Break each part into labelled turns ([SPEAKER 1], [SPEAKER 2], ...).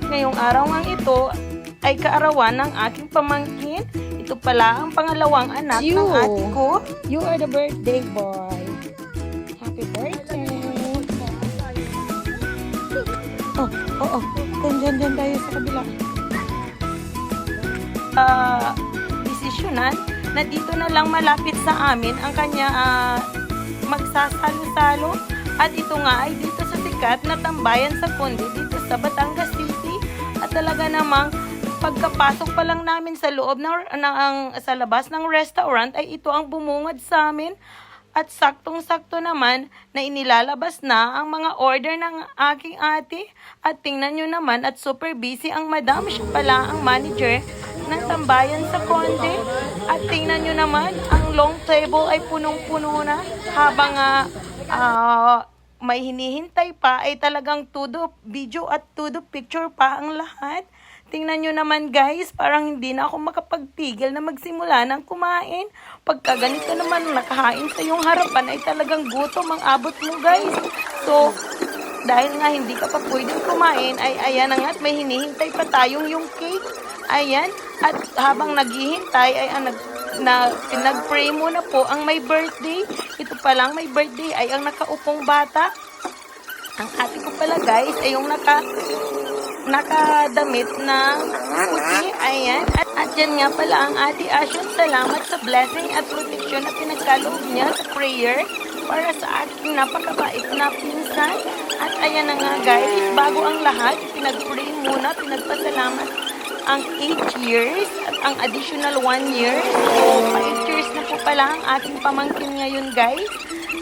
[SPEAKER 1] ngayong araw nga ito ay kaarawan ng aking pamangkin. Ito pala ang pangalawang anak ng ate ko.
[SPEAKER 2] You are the birthday boy. Happy birthday.
[SPEAKER 1] Oh. Diyan tayo sa kabila. Desisyonan na dito na lang malapit sa amin ang kanya magsasalo-salo. At ito nga ay dito sa sikat na tambayan sa Conde dito sa Batangas City. At talaga namang pagkapasok pa lang namin sa loob sa labas ng restaurant ay ito ang bumungad sa amin. At saktong-sakto naman na inilalabas na ang mga order ng aking ate. At tingnan nyo naman at super busy ang madam. Siya pala ang manager ng tambayan sa Conde. At tingnan nyo naman ang long table ay punong-puno na. Habang may hinihintay pa ay talagang todo video at todo picture pa ang lahat. Tingnan nyo naman guys, parang hindi na ako makapagpigil na magsimula ng kumain. Pagka ganito naman nakahain sa iyong harapan ay talagang gutom ang abot mo guys. So, dahil nga hindi ka pa pwedeng kumain, ay ayan na nga at may hinihintay pa tayong yung cake. Ayan, at habang naghihintay ay pinag-pray muna po ang may birthday. Ito palang may birthday ay ang bata. Ang ate ko pala guys ay yung nakadamit ng puti. Ayan. At yan nga pala ang ate Asyon. Salamat sa blessing at protection na pinagkaloob niya sa prayer para sa ating napakabait na pinsan. At ayan na nga guys, bago ang lahat, pinag-pray muna, pinagpasalamat ang 8 years at ang additional 1 year. So, 8 years na po pala ang ating pamangkin ngayon guys.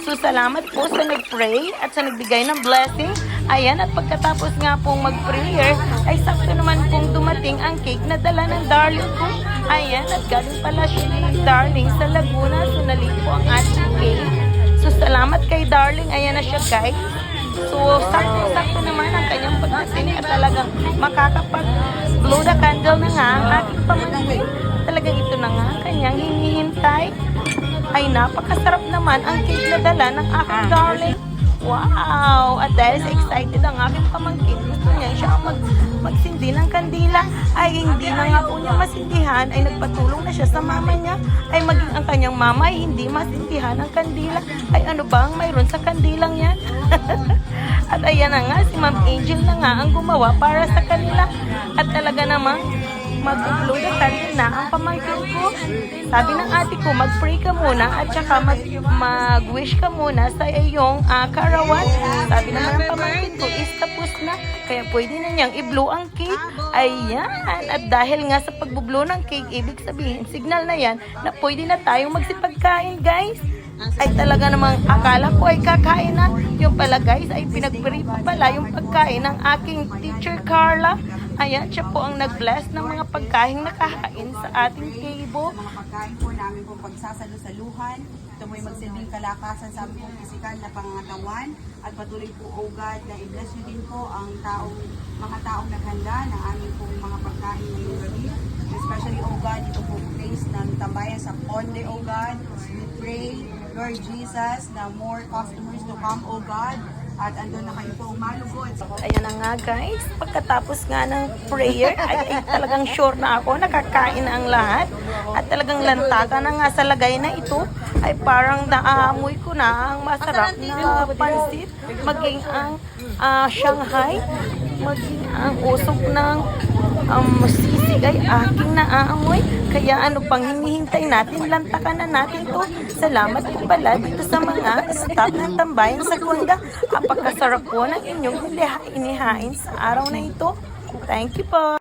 [SPEAKER 1] So, salamat po sa nag-pray at sa nagbigay ng blessing. Ayan, at pagkatapos nga pong mag-prayer, ay sakto naman pong dumating ang cake na dala ng darling ko. Ayan, at galing pala siya ni darling sa Laguna. So, nalit po ang ating cake. So, salamat kay darling. Ayan na siya guys. So, sakto naman ang kanyang pagdating at talagang makakapag-blow the candle na nga ang aking pamangkin. Talagang ito na nga ang kanyang hinihintay. Ay napakasarap naman ang cake na dala ng aking darling. Wow! At dahil sa excited ang aking pamangkin, gusto niya siya magsindi ng kandila. Ay hindi na nga po niya masindihan, ay nagpatulong na siya sa mama niya. Ay maging ang kanyang mama ay hindi masindihan ang kandila. Ay ano ba ang mayroon sa kandilang yan? At ayan na nga, si Ma'am Angel na nga ang gumawa para sa kanila. At talaga namang mag-blow the candle na ang pamangkin ko. Sabi ng ate ko, mag-pray ka muna at saka mag-wish ka muna sa iyong karawan. Sabi naman ng pamangkin ko, is tapos na. Kaya pwede na niyang i-blow ang cake. Ayan. At dahil nga sa pag-blow ng cake, ibig sabihin, signal na yan na pwede na tayong magsipagkain guys. Ay talaga namang akala ko ay kakain na. Yung pala guys ay pinag-pray pa pala yung pagkain ng aking teacher Carla. Ayan, siya po ang nag-bless ng mga pagkain nakahain sa ating table.
[SPEAKER 3] Pagkain po namin po pagsasalo-saluhan. Ito mo'y magsilbing kalakasan sa aming pisikal na pangangatawan. At patuloy po, O God, na i-bless nyo din po ang mga taong naghanda na aming pong mga pagkain ngayong gabi. Especially, O God, ito po place ng tambayan sa Conde, O God. We pray, Lord Jesus, na more customers to come, O God. At andun na kayo po umalugo.
[SPEAKER 1] Ayan na nga guys, pagkatapos nga ng prayer, ay talagang sure na ako, nakakain na ang lahat. At talagang lantaga na nga sa lagay na ito, ay parang naamoy ko na ang masarap na pansit, maging ang Shanghai, maging ang usok ng sisig ay aking naaamoy. Kaya ano pang hinihintay natin, lantakan na natin to. Salamat po pala dito sa mga staff ng tambayan sa Conde. Apakasarap po ng inyong inihain sa araw na ito. Thank you po.